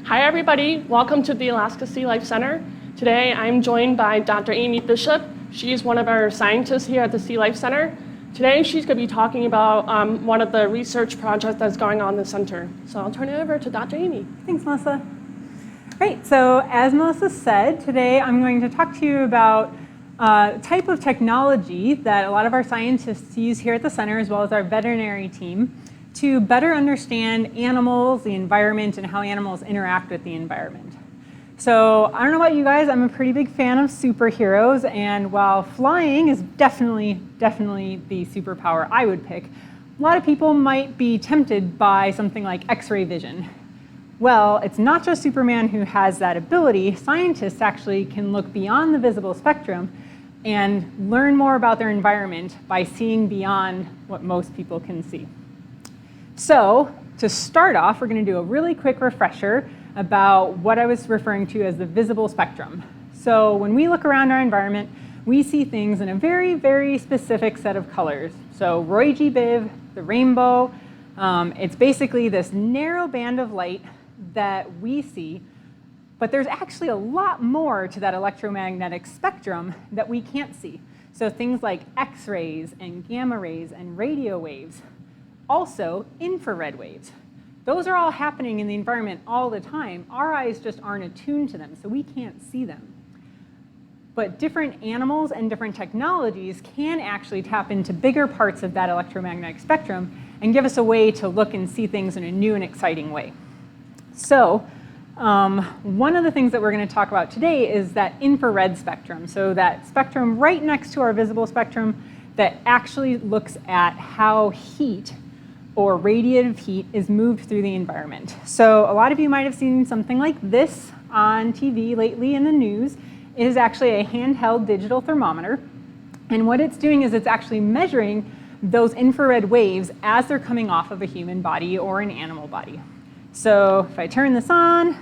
Hi everybody, welcome to the Alaska Sea Life Center. Today I'm joined by Dr. Amy Bishop. She's one of our scientists here at the Sea Life Center. Today she's going to be talking about one of the research projects that's going on in the center. So I'll turn it over to Dr. Amy. Thanks, Melissa. Great, so as Melissa said, today I'm going to talk to you about a type of technology that a lot of our scientists use here at the center, as well as our veterinary team, to better understand animals, the environment, and how animals interact with the environment. So I don't know about you guys, I'm a pretty big fan of superheroes, and while flying is definitely the superpower I would pick, a lot of people might be tempted by something like X-ray vision. Well, it's not just Superman who has that ability. Scientists actually can look beyond the visible spectrum and learn more about their environment by seeing beyond what most people can see. So to start off, we're going to do a really quick refresher about what I was referring to as the visible spectrum. So when we look around our environment, we see things in a very specific set of colors. So Roy G. Biv, the rainbow, it's basically this narrow band of light that we see, but there's actually a lot more to that electromagnetic spectrum that we can't see. So things like X-rays and gamma rays and radio waves. Also, infrared waves. Those are all happening in the environment all the time. Our eyes just aren't attuned to them, so we can't see them. But different animals and different technologies can actually tap into bigger parts of that electromagnetic spectrum and give us a way to look and see things in a new and exciting way. So, one of the things that we're going to talk about today is that infrared spectrum. So that spectrum right next to our visible spectrum that actually looks at how heat or radiative heat is moved through the environment. So a lot of you might have seen something like this on TV lately in the news. It is actually a handheld digital thermometer. And what it's doing is it's actually measuring those infrared waves as they're coming off of a human body or an animal body. So if I turn this on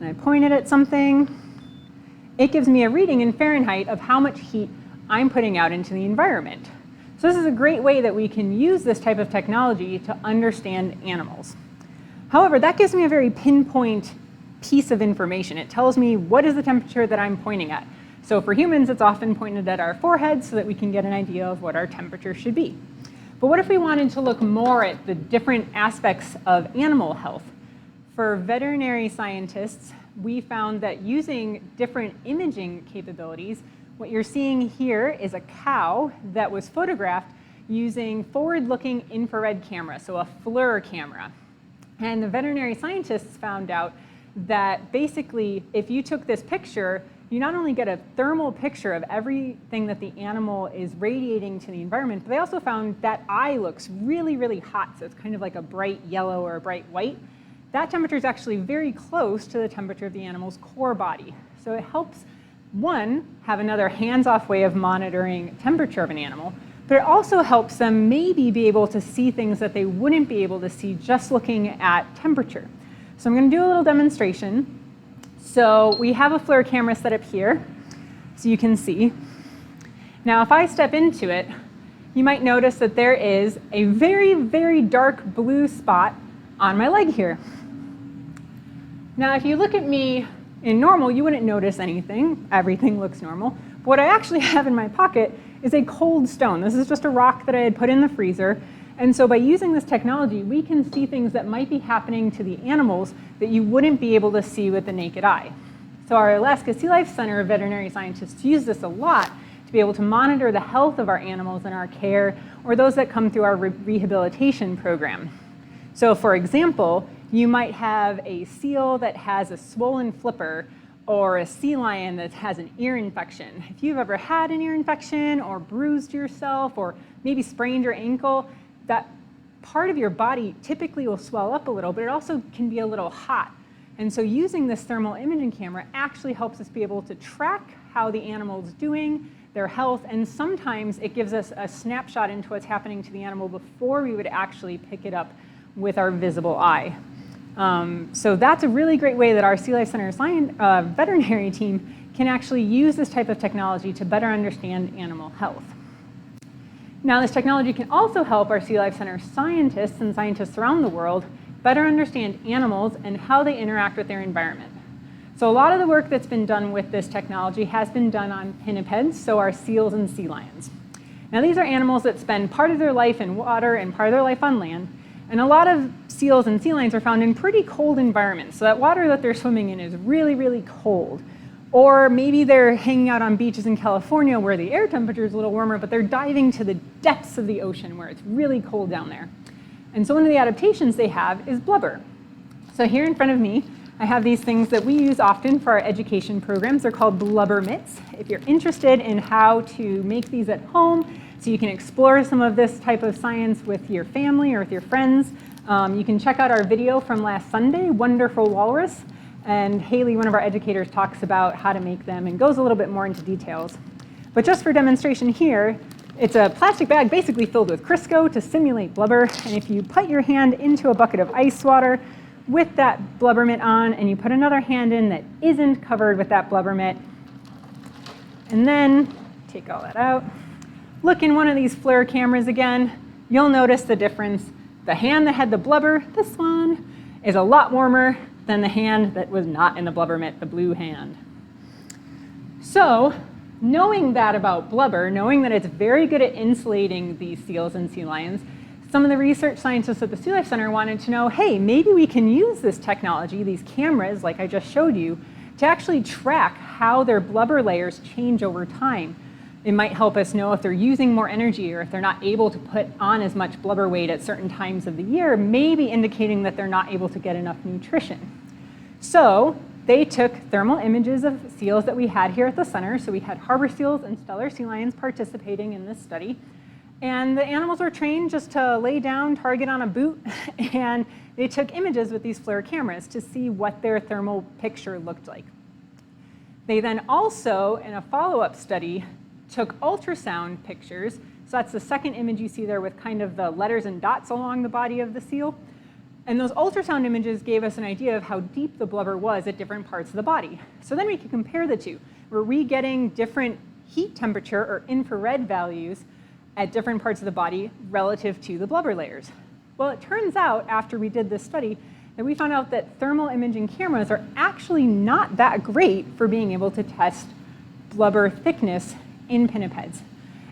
and I point it at something, it gives me a reading in Fahrenheit of how much heat I'm putting out into the environment. So this is a great way that we can use this type of technology to understand animals. However, that gives me a very pinpoint piece of information. It tells me what is the temperature that I'm pointing at. So for humans, it's often pointed at our forehead so that we can get an idea of what our temperature should be. But what if we wanted to look more at the different aspects of animal health? For veterinary scientists, we found that using different imaging capabilities, what you're seeing here is a cow that was photographed using forward-looking infrared camera, so a FLIR camera. And the veterinary scientists found out that basically, if you took this picture, you not only get a thermal picture of everything that the animal is radiating to the environment, but they also found that eye looks really hot, so it's kind of like a bright yellow or a bright white. That temperature is actually very close to the temperature of the animal's core body. So it helps, one, have another hands-off way of monitoring temperature of an animal, but it also helps them maybe be able to see things that they wouldn't be able to see just looking at temperature. So I'm going to do a little demonstration. So we have a FLIR camera set up here, so you can see. Now if I step into it, you might notice that there is a very dark blue spot on my leg here. Now if you look at me in normal, you wouldn't notice anything. Everything looks normal. But what I actually have in my pocket is a cold stone. This is just a rock that I had put in the freezer. And so by using this technology, we can see things that might be happening to the animals that you wouldn't be able to see with the naked eye. So our Alaska Sea Life Center of veterinary scientists use this a lot to be able to monitor the health of our animals in our care or those that come through our rehabilitation program. So for example, you might have a seal that has a swollen flipper or a sea lion that has an ear infection. If you've ever had an ear infection or bruised yourself or maybe sprained your ankle, that part of your body typically will swell up a little, but it also can be a little hot. And so using this thermal imaging camera actually helps us be able to track how the animal's doing, their health, and sometimes it gives us a snapshot into what's happening to the animal before we would actually pick it up with our visible eye. So that's a really great way that our Sea Life Center veterinary team can actually use this type of technology to better understand animal health. Now, this technology can also help our Sea Life Center scientists and scientists around the world better understand animals and how they interact with their environment. So a lot of the work that's been done with this technology has been done on pinnipeds, so our seals and sea lions. Now these are animals that spend part of their life in water and part of their life on land, and a lot of seals and sea lions are found in pretty cold environments, so that water that they're swimming in is really, really cold. Or maybe they're hanging out on beaches in California where the air temperature is a little warmer, but they're diving to the depths of the ocean where it's really cold down there. And so one of the adaptations they have is blubber. So here in front of me, I have these things that we use often for our education programs. They're called Blubber Mitts. If you're interested in how to make these at home so you can explore some of this type of science with your family or with your friends, you can check out our video from last Sunday, Wonderful Walrus. And Haley, one of our educators, talks about how to make them and goes a little bit more into details. But just for demonstration here, it's a plastic bag basically filled with Crisco to simulate blubber. And if you put your hand into a bucket of ice water with that blubber mitt on, and you put another hand in that isn't covered with that blubber mitt, and then take all that out, look in one of these FLIR cameras again, you'll notice the difference. The hand that had the blubber, this one, is a lot warmer than the hand that was not in the blubber mitt, the blue hand. So, knowing that about blubber, knowing that it's very good at insulating these seals and sea lions, some of the research scientists at the Sea Life Center wanted to know, hey, maybe we can use this technology, these cameras like I just showed you, to actually track how their blubber layers change over time. It might help us know if they're using more energy or if they're not able to put on as much blubber weight at certain times of the year, maybe indicating that they're not able to get enough nutrition. So they took thermal images of seals that we had here at the center. So we had harbor seals and stellar sea lions participating in this study. And the animals were trained just to lay down, target on a boot, and they took images with these FLIR cameras to see what their thermal picture looked like. They then also, in a follow-up study, took ultrasound pictures. So that's the second image you see there with kind of the letters and dots along the body of the seal. And those ultrasound images gave us an idea of how deep the blubber was at different parts of the body. So then we could compare the two. Were we getting different heat temperature or infrared values at different parts of the body relative to the blubber layers? Well, it turns out after we did this study that we found out that thermal imaging cameras are actually not that great for being able to test blubber thickness in pinnipeds.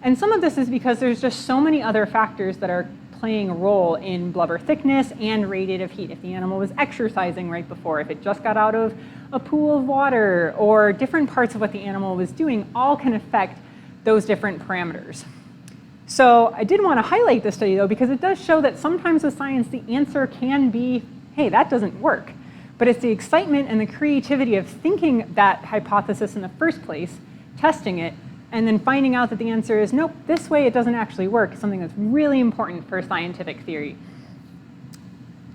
And some of this is because there's just so many other factors that are playing a role in blubber thickness and radiative heat. If the animal was exercising right before, if it just got out of a pool of water, or different parts of what the animal was doing, all can affect those different parameters. So I did want to highlight this study though, because it does show that sometimes with science the answer can be, hey, that doesn't work. But it's the excitement and the creativity of thinking that hypothesis in the first place, testing it, and then finding out that the answer is, nope, this way it doesn't actually work, is something that's really important for scientific theory.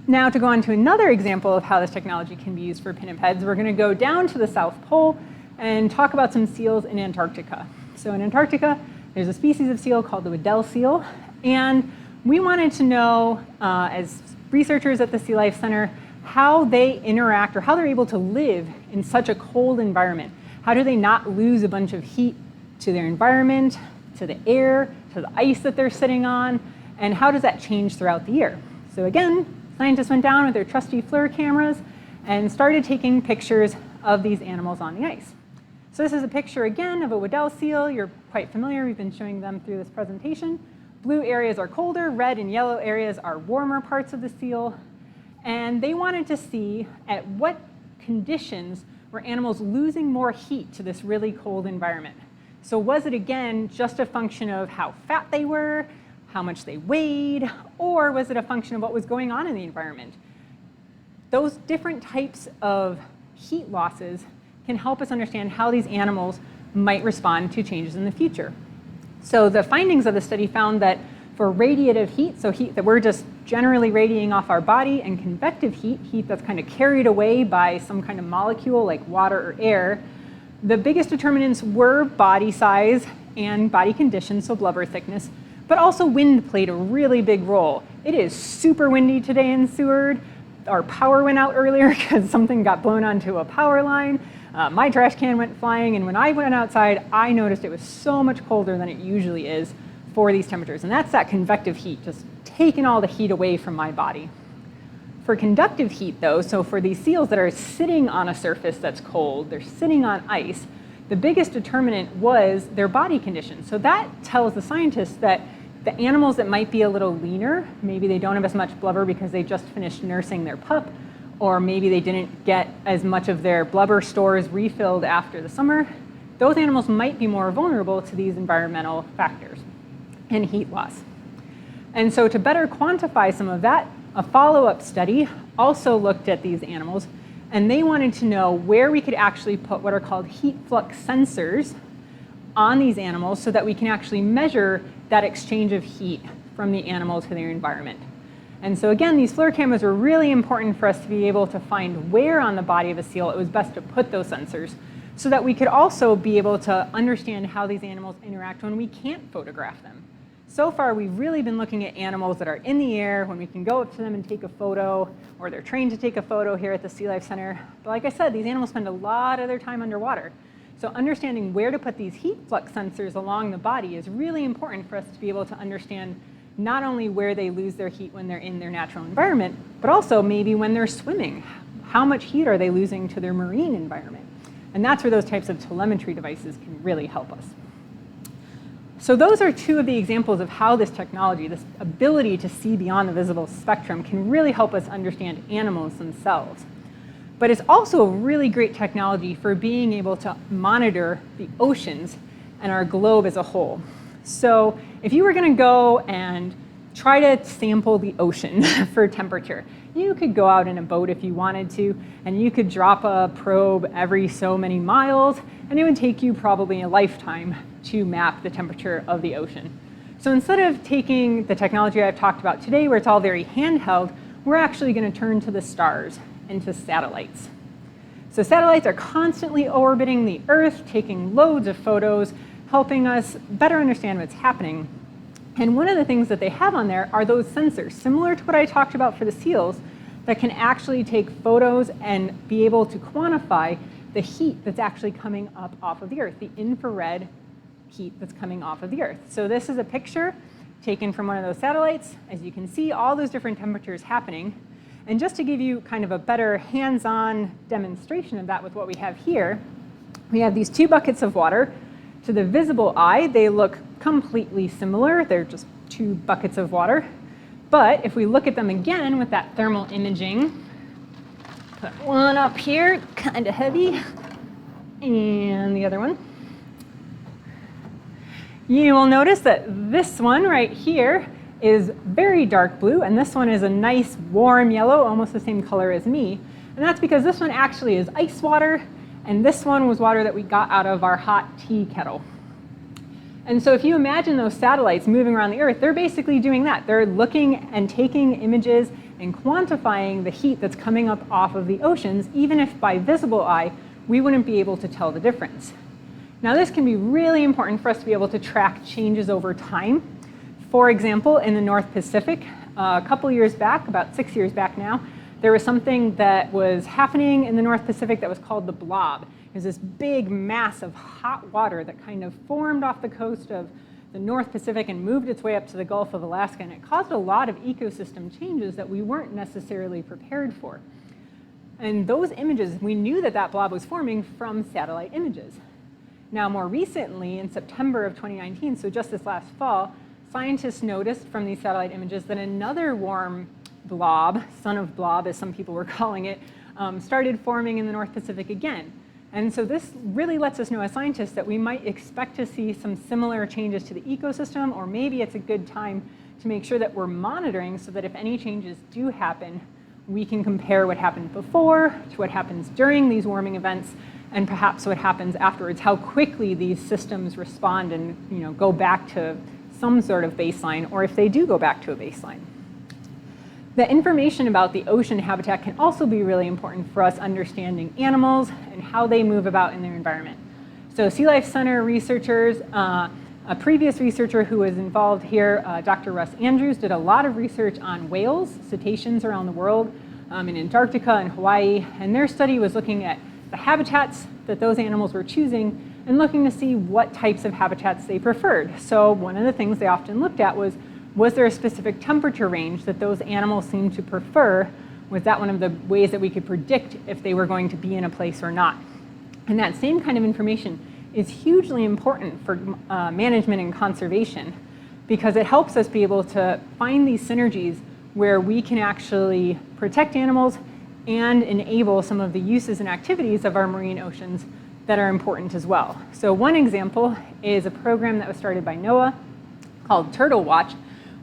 Now to go on to another example of how this technology can be used for pinnipeds, we're going to go down to the South Pole and talk about some seals in Antarctica. So in Antarctica, there's a species of seal called the Weddell Seal, and we wanted to know, as researchers at the Sea Life Center, how they interact or how they're able to live in such a cold environment. How do they not lose a bunch of heat to their environment, to the air, to the ice that they're sitting on, and how does that change throughout the year? So again, scientists went down with their trusty FLIR cameras and started taking pictures of these animals on the ice. So this is a picture again of a Weddell seal. You're quite familiar, we've been showing them through this presentation. Blue areas are colder, red and yellow areas are warmer parts of the seal. And they wanted to see at what conditions were animals losing more heat to this really cold environment. So was it, again, just a function of how fat they were, how much they weighed, or was it a function of what was going on in the environment? Those different types of heat losses can help us understand how these animals might respond to changes in the future. So the findings of the study found that for radiative heat, so heat that we're just generally radiating off our body, and convective heat, heat that's kind of carried away by some kind of molecule like water or air, the biggest determinants were body size and body conditions, so blubber thickness, but also wind played a really big role. It is super windy today in Seward. Our power went out earlier because something got blown onto a power line. My trash can went flying, and when I went outside, I noticed it was so much colder than it usually is for these temperatures. And that's that convective heat, just taking all the heat away from my body. For conductive heat, though, so for these seals that are sitting on a surface that's cold, they're sitting on ice, the biggest determinant was their body condition. So that tells the scientists that the animals that might be a little leaner, maybe they don't have as much blubber because they just finished nursing their pup, or maybe they didn't get as much of their blubber stores refilled after the summer, those animals might be more vulnerable to these environmental factors and heat loss. And so to better quantify some of that, a follow-up study also looked at these animals, and they wanted to know where we could actually put what are called heat flux sensors on these animals so that we can actually measure that exchange of heat from the animal to their environment. And so again, these FLIR cameras were really important for us to be able to find where on the body of a seal it was best to put those sensors so that we could also be able to understand how these animals interact when we can't photograph them. So far, we've really been looking at animals that are in the air when we can go up to them and take a photo, or they're trained to take a photo here at the Sea Life Center. But like I said, these animals spend a lot of their time underwater. So understanding where to put these heat flux sensors along the body is really important for us to be able to understand not only where they lose their heat when they're in their natural environment, but also maybe when they're swimming. How much heat are they losing to their marine environment? And that's where those types of telemetry devices can really help us. So those are two of the examples of how this technology, this ability to see beyond the visible spectrum, can really help us understand animals themselves. But it's also a really great technology for being able to monitor the oceans and our globe as a whole. So if you were going to go and try to sample the ocean for temperature, you could go out in a boat if you wanted to, and you could drop a probe every so many miles, and it would take you probably a lifetime to map the temperature of the ocean. So instead of taking the technology I've talked about today, where it's all very handheld, we're actually going to turn to the stars and to satellites. So satellites are constantly orbiting the Earth, taking loads of photos, helping us better understand what's happening. And one of the things that they have on there are those sensors, similar to what I talked about for the seals, that can actually take photos and be able to quantify the heat that's actually coming up off of the Earth, the infrared heat that's coming off of the Earth. So this is a picture taken from one of those satellites. As you can see, all those different temperatures happening. And just to give you kind of a better hands-on demonstration of that with what we have here, we have these two buckets of water. To the visible eye, they look completely similar. They're just two buckets of water. But if we look at them again with that thermal imaging, put one up here, kind of heavy, and the other one, you will notice that this one right here is very dark blue, and this one is a nice warm yellow, almost the same color as me. And that's because this one actually is ice water, and this one was water that we got out of our hot tea kettle. And so if you imagine those satellites moving around the Earth, they're basically doing that. They're looking and taking images and quantifying the heat that's coming up off of the oceans, even if by visible eye, we wouldn't be able to tell the difference. Now this can be really important for us to be able to track changes over time. For example, in the North Pacific, a couple years back, about 6 years back now, there was something that was happening in the North Pacific that was called the Blob. It was this big mass of hot water that kind of formed off the coast of the North Pacific and moved its way up to the Gulf of Alaska, and it caused a lot of ecosystem changes that we weren't necessarily prepared for. And those images, we knew that that blob was forming from satellite images. Now, more recently, in September of 2019, so just this last fall, scientists noticed from these satellite images that another warm blob, son of Blob, as some people were calling it, started forming in the North Pacific again. And so this really lets us know as scientists that we might expect to see some similar changes to the ecosystem, or maybe it's a good time to make sure that we're monitoring so that if any changes do happen, we can compare what happened before to what happens during these warming events, and perhaps what happens afterwards, how quickly these systems respond and go back to some sort of baseline, or if they do go back to a baseline. The information about the ocean habitat can also be really important for us understanding animals and how they move about in their environment. So Sea Life Center researchers, a previous researcher who was involved here, Dr. Russ Andrews, did a lot of research on whales, cetaceans around the world, in Antarctica and Hawaii, and their study was looking at the habitats that those animals were choosing and looking to see what types of habitats they preferred. So one of the things they often looked at was there a specific temperature range that those animals seemed to prefer Was that one of the ways that we could predict if they were going to be in a place or not? And that same kind of information is hugely important for management and conservation, because it helps us be able to find these synergies where we can actually protect animals and enable some of the uses and activities of our marine oceans that are important as well. So one example is a program that was started by NOAA called Turtle Watch,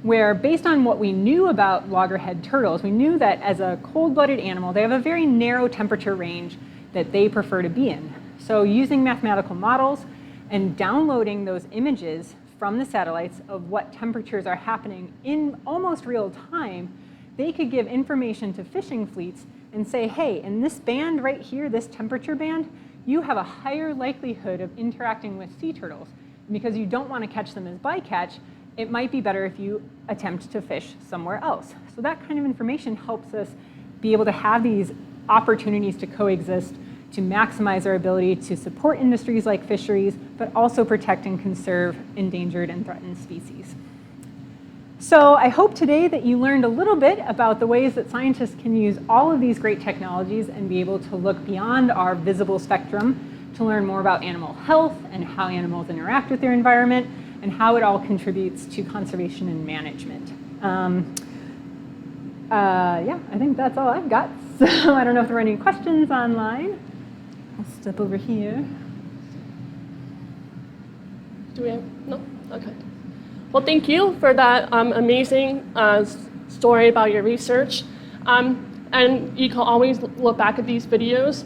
where based on what we knew about loggerhead turtles, we knew that as a cold-blooded animal, they have a very narrow temperature range that they prefer to be in. So using mathematical models and downloading those images from the satellites of what temperatures are happening in almost real time, they could give information to fishing fleets and say, hey, in this band right here, this temperature band, you have a higher likelihood of interacting with sea turtles. And because you don't want to catch them as bycatch, it might be better if you attempt to fish somewhere else. So that kind of information helps us be able to have these opportunities to coexist, to maximize our ability to support industries like fisheries, but also protect and conserve endangered and threatened species. So I hope today that you learned a little bit about the ways that scientists can use all of these great technologies and be able to look beyond our visible spectrum to learn more about animal health and how animals interact with their environment and how it all contributes to conservation and management. Yeah, I think that's all I've got. So I don't know if there are any questions online. I'll step over here. Do we have, no? Okay. Well, thank you for that amazing story about your research. And you can always look back at these videos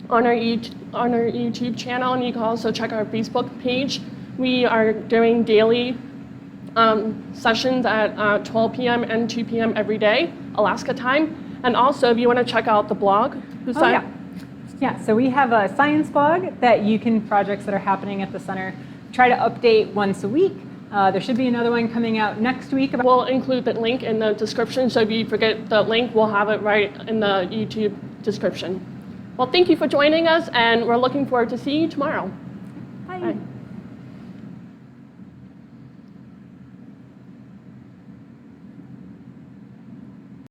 on our YouTube channel, and you can also check our Facebook page. We are doing daily sessions at 12 p.m. and 2 p.m. every day, Alaska time. And also, if you want to check out the blog, Yeah, so we have a science blog that you can, projects that are happening at the center, try to update once a week. There should be another one coming out next week. We'll include the link in the description, so if you forget the link, we'll have it right in the YouTube description. Well, thank you for joining us, and we're looking forward to seeing you tomorrow. Bye. Bye.